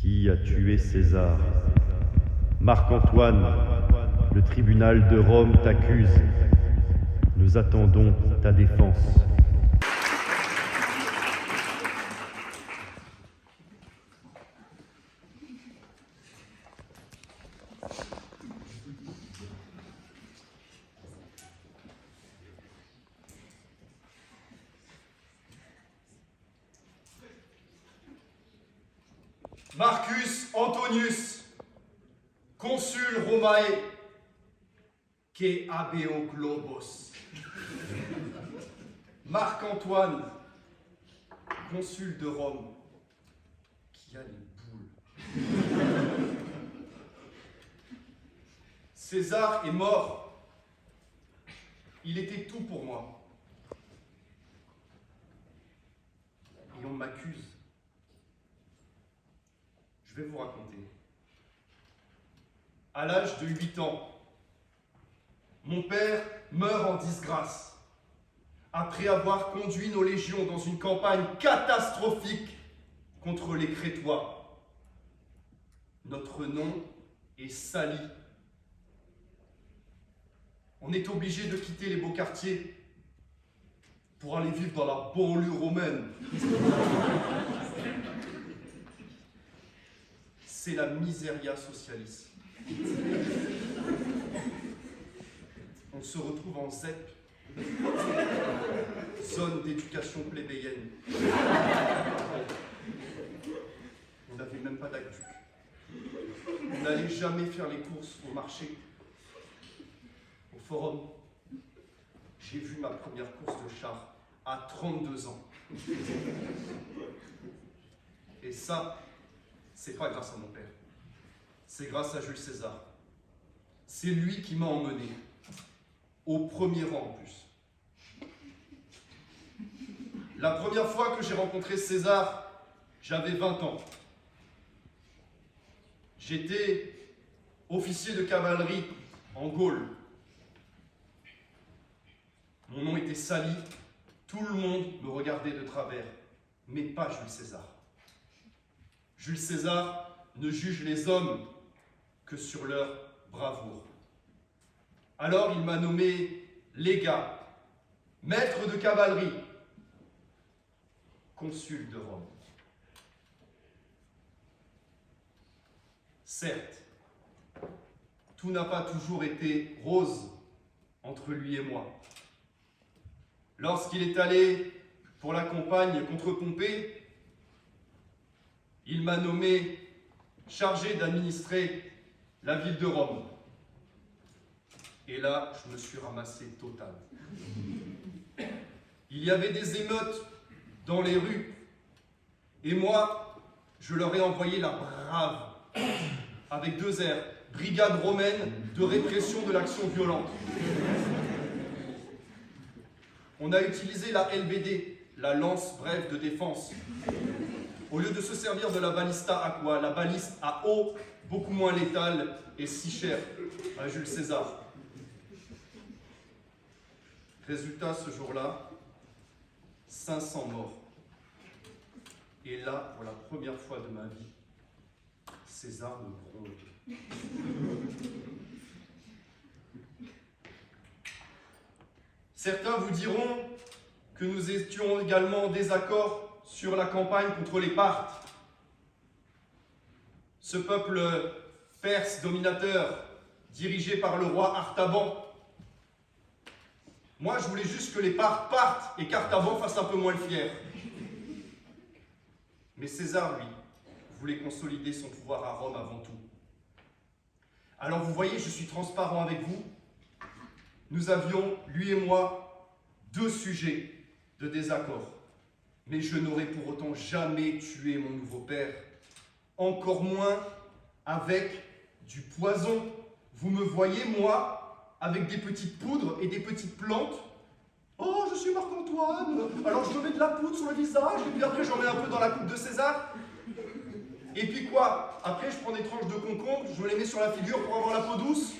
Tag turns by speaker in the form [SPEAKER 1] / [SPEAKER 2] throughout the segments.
[SPEAKER 1] Qui a tué César? Marc-Antoine, le tribunal de Rome t'accuse. Nous attendons ta défense.
[SPEAKER 2] Marcus Antonius, consul Romae, que habeo globos. Marc-Antoine, consul de Rome, qui a les boules. César est mort. Il était tout pour moi. Et on m'accuse. Je vais vous raconter. À l'âge de 8 ans, mon père meurt en disgrâce après avoir conduit nos légions dans une campagne catastrophique contre les Crétois. Notre nom est sali. On est obligé de quitter les beaux quartiers pour aller vivre dans la banlieue romaine. C'est la miseria socialis. On se retrouve en ZEP, zone d'éducation plébéienne. On n'avait même pas d'actu. On n'allait jamais faire les courses au marché, au forum. J'ai vu ma première course de char à 32 ans. Et ça, c'est pas grâce à mon père. C'est grâce à Jules César. C'est lui qui m'a emmené, au premier rang en plus. La première fois que j'ai rencontré César, j'avais 20 ans. J'étais officier de cavalerie en Gaule. Mon nom était sali, tout le monde me regardait de travers, mais pas Jules César. Jules César ne juge les hommes que sur leur bravoure. Alors il m'a nommé légat, maître de cavalerie, consul de Rome. Certes, tout n'a pas toujours été rose entre lui et moi. Lorsqu'il est allé pour la campagne contre Pompée, il m'a nommé chargé d'administrer la ville de Rome. Et là, je me suis ramassé total. Il y avait des émeutes dans les rues. Et moi, je leur ai envoyé la brave, avec 2 R, brigade romaine de répression de l'action violente. On a utilisé la LBD, la lance brève de défense. Au lieu de se servir de la ballista aqua, la baliste à eau, beaucoup moins létale et si chère à Jules César. Résultat, ce jour-là, 500 morts. Et là, pour la première fois de ma vie, César me gronde. Certains vous diront que nous étions également en désaccord sur la campagne contre les Parthes. Ce peuple perse dominateur, dirigé par le roi Artaban. Moi, je voulais juste que les Parthes partent et qu'Artaban fasse un peu moins le fier. Mais César, lui, voulait consolider son pouvoir à Rome avant tout. Alors vous voyez, je suis transparent avec vous. Nous avions, lui et moi, 2 sujets de désaccord. Mais je n'aurais pour autant jamais tué mon nouveau père. Encore moins avec du poison. Vous me voyez, moi, avec des petites poudres et des petites plantes. Oh, je suis Marc-Antoine. Alors je me mets de la poudre sur le visage, et puis après j'en mets un peu dans la coupe de César. Et puis quoi? Après je prends des tranches de concombre, je me les mets sur la figure pour avoir la peau douce.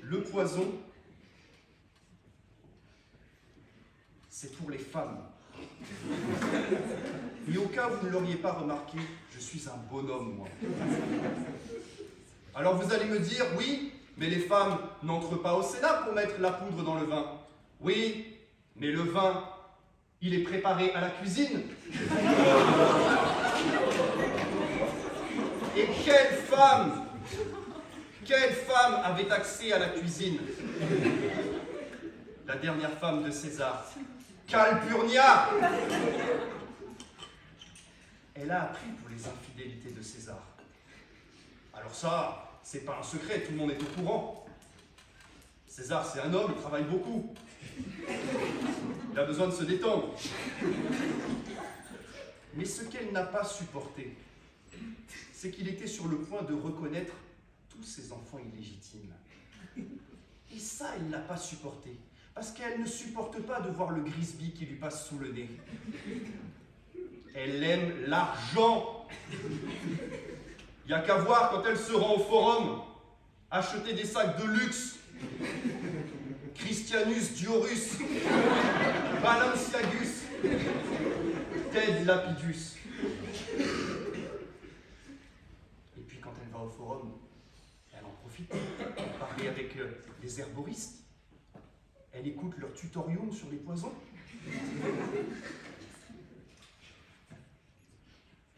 [SPEAKER 2] Le poison, c'est pour les femmes. cas où vous ne l'auriez pas remarqué, je suis un bonhomme, moi. Alors vous allez me dire, oui, mais les femmes n'entrent pas au Sénat pour mettre la poudre dans le vin. Oui, mais le vin, il est préparé à la cuisine. Et quelle femme avait accès à la cuisine? La dernière femme de César, Calpurnia. Elle a appris pour les infidélités de César. Alors ça, c'est pas un secret, tout le monde est au courant. César, c'est un homme, il travaille beaucoup. Il a besoin de se détendre. Mais ce qu'elle n'a pas supporté, c'est qu'il était sur le point de reconnaître tous ses enfants illégitimes. Et ça, elle n'a pas supporté, parce qu'elle ne supporte pas de voir le Grisby qui lui passe sous le nez. Elle aime l'argent. Il n'y a qu'à voir quand elle se rend au forum, acheter des sacs de luxe. Christianus Diorus, Balenciagus, Ted Lapidus. Et puis quand elle va au forum, elle en profite pour parler avec les herboristes. Elle écoute leur tutorium sur les poisons.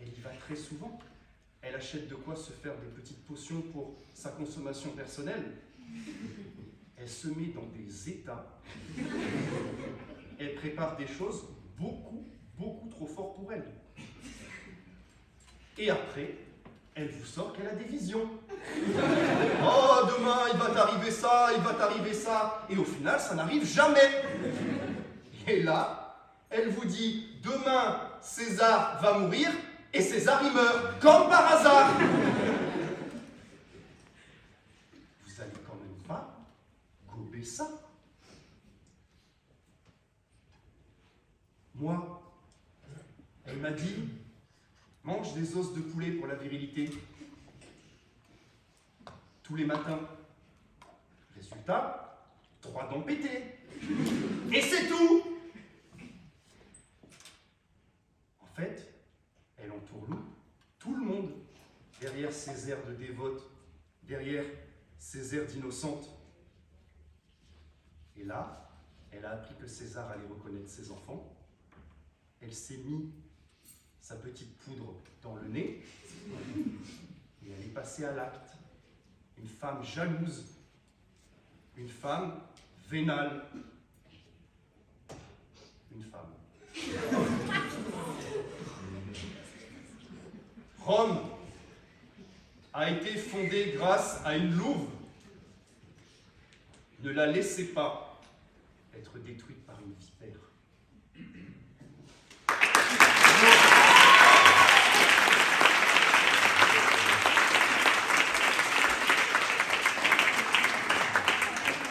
[SPEAKER 2] Elle y va très souvent. Elle achète de quoi se faire des petites potions pour sa consommation personnelle. Elle se met dans des états. Elle prépare des choses beaucoup trop fortes pour elle. Et après, elle vous sort qu'elle a des visions. Oh, demain, il va t'arriver ça, il va t'arriver ça. Et au final, ça n'arrive jamais. Et là, elle vous dit, demain, César va mourir, et César, il meurt, comme par hasard. Vous allez quand même pas gober ça. Moi, elle m'a dit, mange des os de poulet pour la virilité. Tous les matins. Résultat, 3 dents pétées. Et c'est tout. En fait, elle entourloue tout le monde derrière ses airs de dévote, derrière ses airs d'innocente. Et là, elle a appris que César allait reconnaître ses enfants. Elle s'est mis sa petite poudre dans le nez et elle est passée à l'acte. Une femme jalouse, une femme vénale, une femme. Rome a été fondée grâce à une louve. Ne la laissez pas être détruite par une vipère.